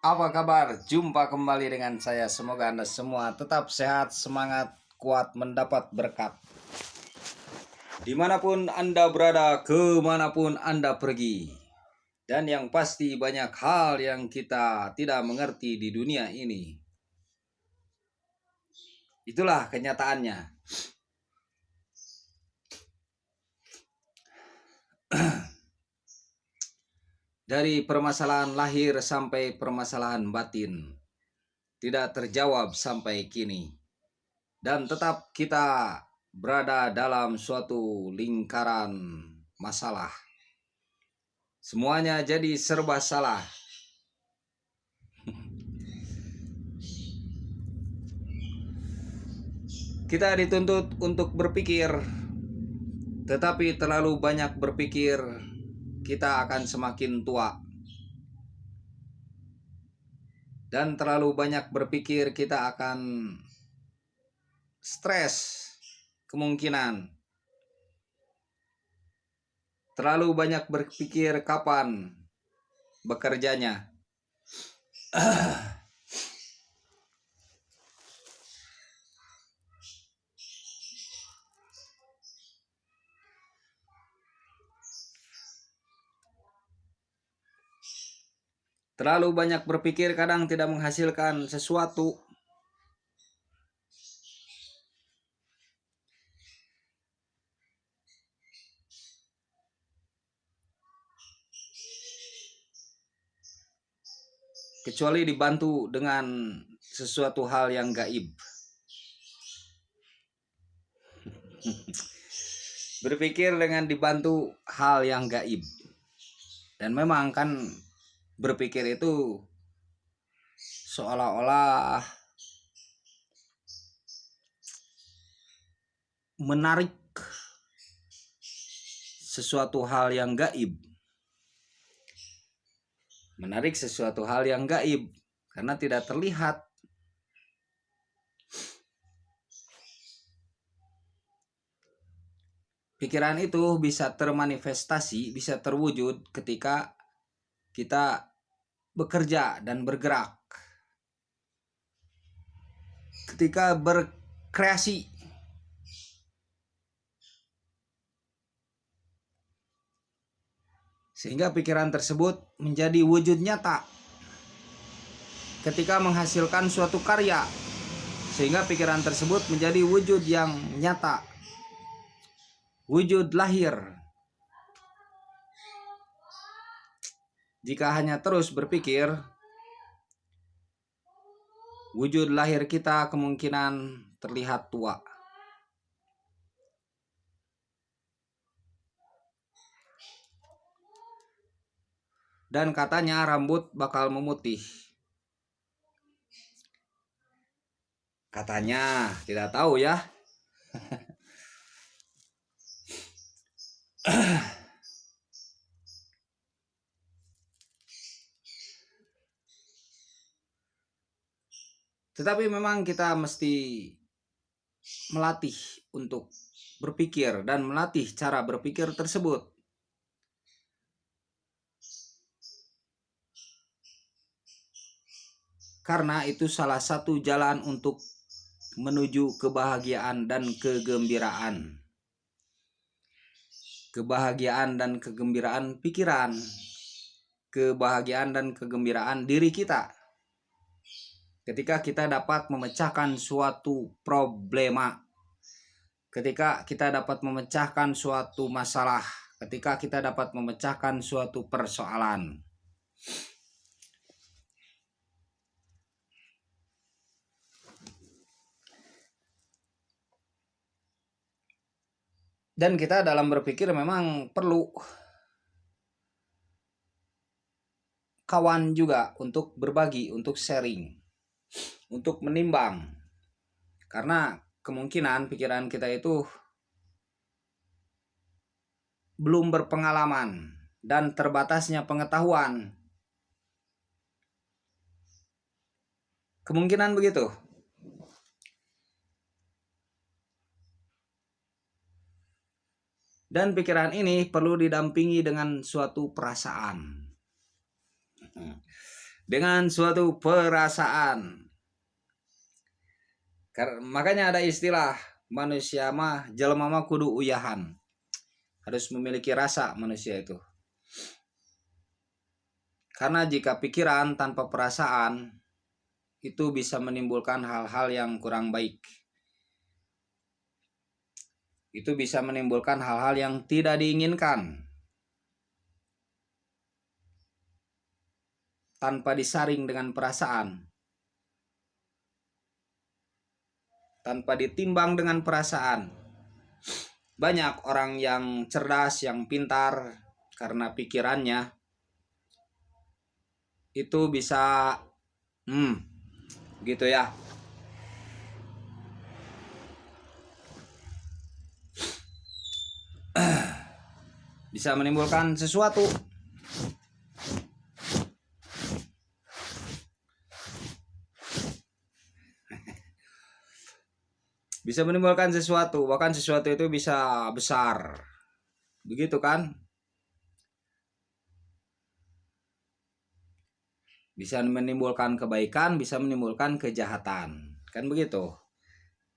Apa kabar? Jumpa kembali dengan saya. Semoga Anda semua tetap sehat, semangat, kuat, mendapat berkat. Dimanapun Anda berada, kemanapun Anda pergi. Dan yang pasti banyak hal yang kita tidak mengerti di dunia ini. Itulah kenyataannya. Dari permasalahan lahir sampai permasalahan batin. Tidak terjawab sampai kini. Dan tetap kita berada dalam suatu lingkaran masalah. Semuanya jadi serba salah. Kita dituntut untuk berpikir, tetapi terlalu banyak berpikir, kita akan semakin tua. Dan terlalu banyak berpikir, kita akan stres kemungkinan. Terlalu banyak berpikir kapan bekerjanya. Terlalu banyak berpikir kadang tidak menghasilkan sesuatu. Kecuali dibantu dengan sesuatu hal yang gaib. Berpikir dengan dibantu hal yang gaib. Dan memang kan berpikir itu seolah-olah menarik sesuatu hal yang gaib. Menarik sesuatu hal yang gaib karena tidak terlihat. Pikiran itu bisa termanifestasi, bisa terwujud ketika kita bekerja dan bergerak. Ketika berkreasi. Sehingga pikiran tersebut menjadi wujud nyata. Ketika menghasilkan suatu karya. Sehingga pikiran tersebut menjadi wujud yang nyata. Wujud lahir. Jika hanya terus berpikir, wujud lahir kita kemungkinan terlihat tua. Dan katanya rambut bakal memutih. Katanya, tidak tahu ya. Tetapi memang kita mesti melatih untuk berpikir dan melatih cara berpikir tersebut. Karena itu salah satu jalan untuk menuju kebahagiaan dan kegembiraan. Kebahagiaan dan kegembiraan pikiran. Kebahagiaan dan kegembiraan diri kita. Ketika kita dapat memecahkan suatu problema. Ketika kita dapat memecahkan suatu masalah. Ketika kita dapat memecahkan suatu persoalan. Dan kita dalam berpikir memang perlu kawan juga untuk berbagi, untuk sharing, untuk menimbang. Karena kemungkinan pikiran kita itu belum berpengalaman dan terbatasnya pengetahuan. Kemungkinan begitu. Dan pikiran ini perlu didampingi dengan suatu perasaan. dengan suatu perasaan. Makanya ada istilah manusia mah jelema mah kudu uyahan. Harus memiliki rasa manusia itu. Karena jika pikiran tanpa perasaan itu bisa menimbulkan hal-hal yang kurang baik. Itu bisa menimbulkan hal-hal yang tidak diinginkan. Tanpa disaring dengan perasaan. Tanpa ditimbang dengan perasaan. Banyak orang yang cerdas, yang pintar karena pikirannya itu bisa gitu ya. Bisa menimbulkan sesuatu. Bisa menimbulkan sesuatu, bahkan sesuatu itu bisa besar. Begitu kan? Bisa menimbulkan kebaikan, bisa menimbulkan kejahatan. Kan begitu?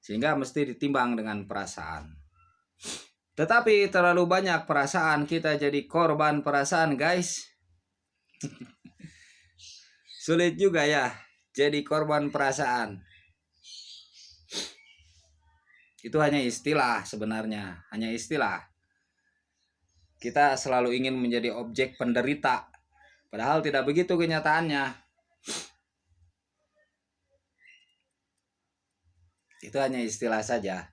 Sehingga mesti ditimbang dengan perasaan. Tetapi terlalu banyak perasaan, kita jadi korban perasaan, guys. Sulit juga ya jadi korban perasaan. Itu hanya istilah sebenarnya, hanya istilah. Kita selalu ingin menjadi objek penderita, padahal tidak begitu kenyataannya. Itu hanya istilah saja.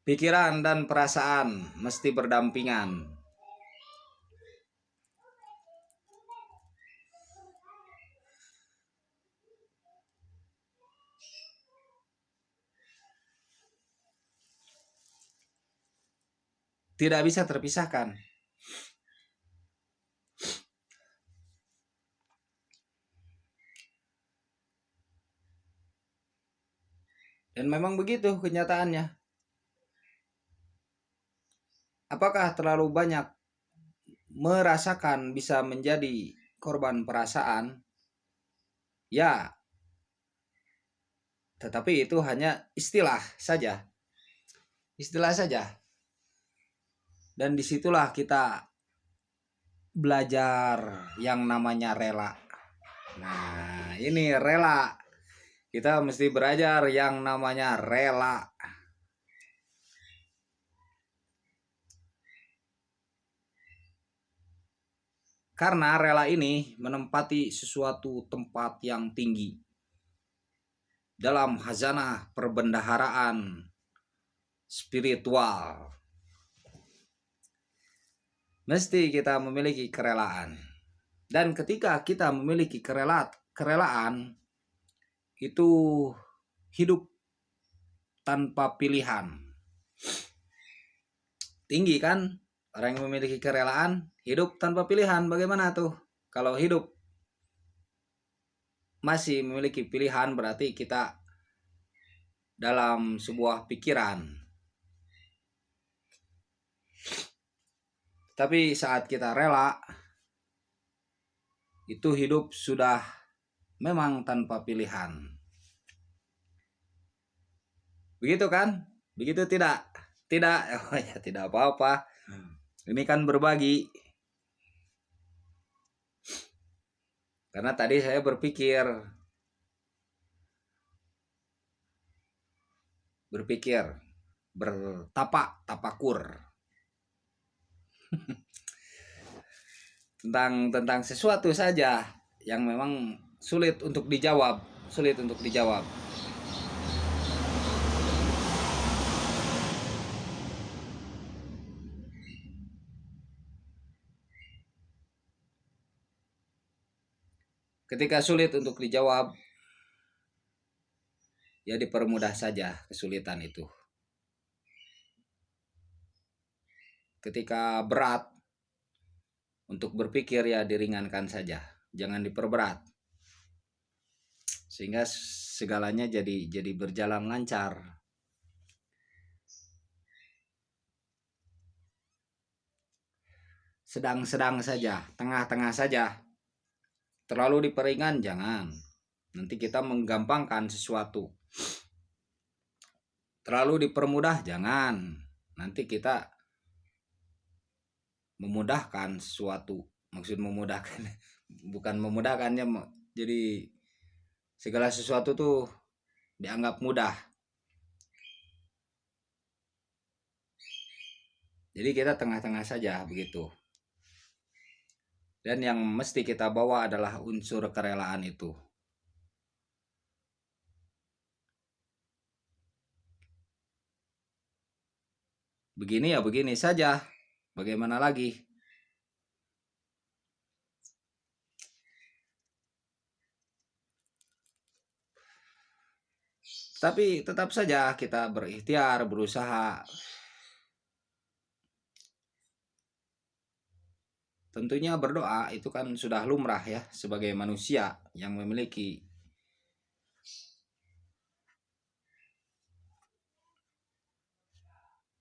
Pikiran dan perasaan mesti berdampingan. Tidak bisa terpisahkan. Dan memang begitu kenyataannya. Apakah terlalu banyak merasakan bisa menjadi korban perasaan? Ya. Tetapi itu hanya istilah saja. Istilah saja. Dan disitulah kita belajar yang namanya rela. Nah, ini rela. Kita mesti belajar yang namanya rela. Karena rela ini menempati sesuatu tempat yang tinggi dalam khazanah perbendaharaan spiritual. Mesti kita memiliki kerelaan. Dan ketika kita memiliki kerelaan, itu hidup tanpa pilihan. Tinggi kan? Orang yang memiliki kerelaan, hidup tanpa pilihan. Bagaimana tuh? Kalau hidup masih memiliki pilihan, berarti kita dalam sebuah pikiran. Tapi saat kita rela, itu hidup sudah memang tanpa pilihan. Begitu kan? Begitu tidak? Tidak, oh ya tidak apa-apa. Ini kan berbagi. Karena tadi saya berpikir tapakur tentang sesuatu saja yang memang sulit untuk dijawab. Ketika sulit untuk dijawab, ya dipermudah saja kesulitan itu. Ketika berat untuk berpikir, ya diringankan saja, jangan diperberat. Sehingga segalanya jadi berjalan lancar. sedang-sedang saja, tengah-tengah saja. Terlalu diperingan jangan. Nanti kita menggampangkan sesuatu. Terlalu dipermudah jangan. Nanti kita memudahkan sesuatu. Maksud memudahkan bukan memudahkannya, jadi segala sesuatu tuh dianggap mudah. Jadi kita tengah-tengah saja begitu. Dan yang mesti kita bawa adalah unsur kerelaan itu. Begini ya begini saja. Bagaimana lagi? Tapi tetap saja kita berikhtiar, berusaha. Tentunya berdoa itu kan sudah lumrah ya, sebagai manusia yang memiliki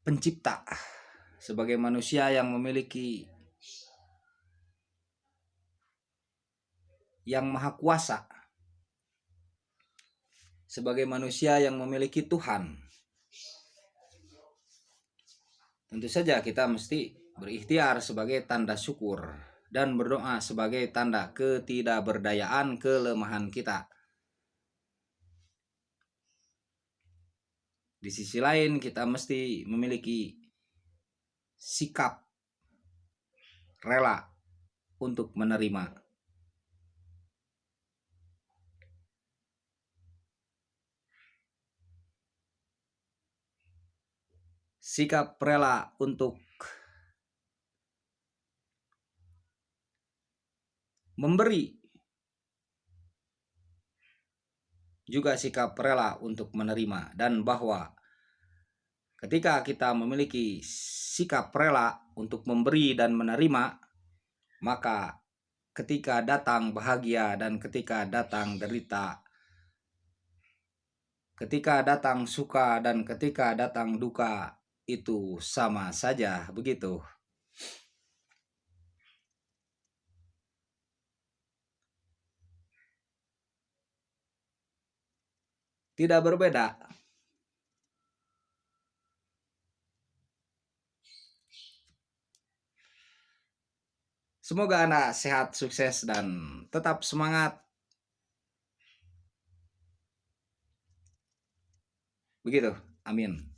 pencipta, sebagai manusia yang memiliki yang maha kuasa, sebagai manusia yang memiliki Tuhan. Tentu saja kita mesti berikhtiar sebagai tanda syukur dan berdoa sebagai tanda ketidakberdayaan, kelemahan kita. Di sisi lain kita mesti memiliki sikap rela untuk menerima. Sikap rela untuk memberi, juga sikap rela untuk menerima. Dan bahwa ketika kita memiliki sikap rela untuk memberi dan menerima, maka ketika datang bahagia dan ketika datang derita, ketika datang suka dan ketika datang duka, itu sama saja begitu. Tidak berbeda. Semoga Anda sehat, sukses, dan tetap semangat. Begitu. Amin.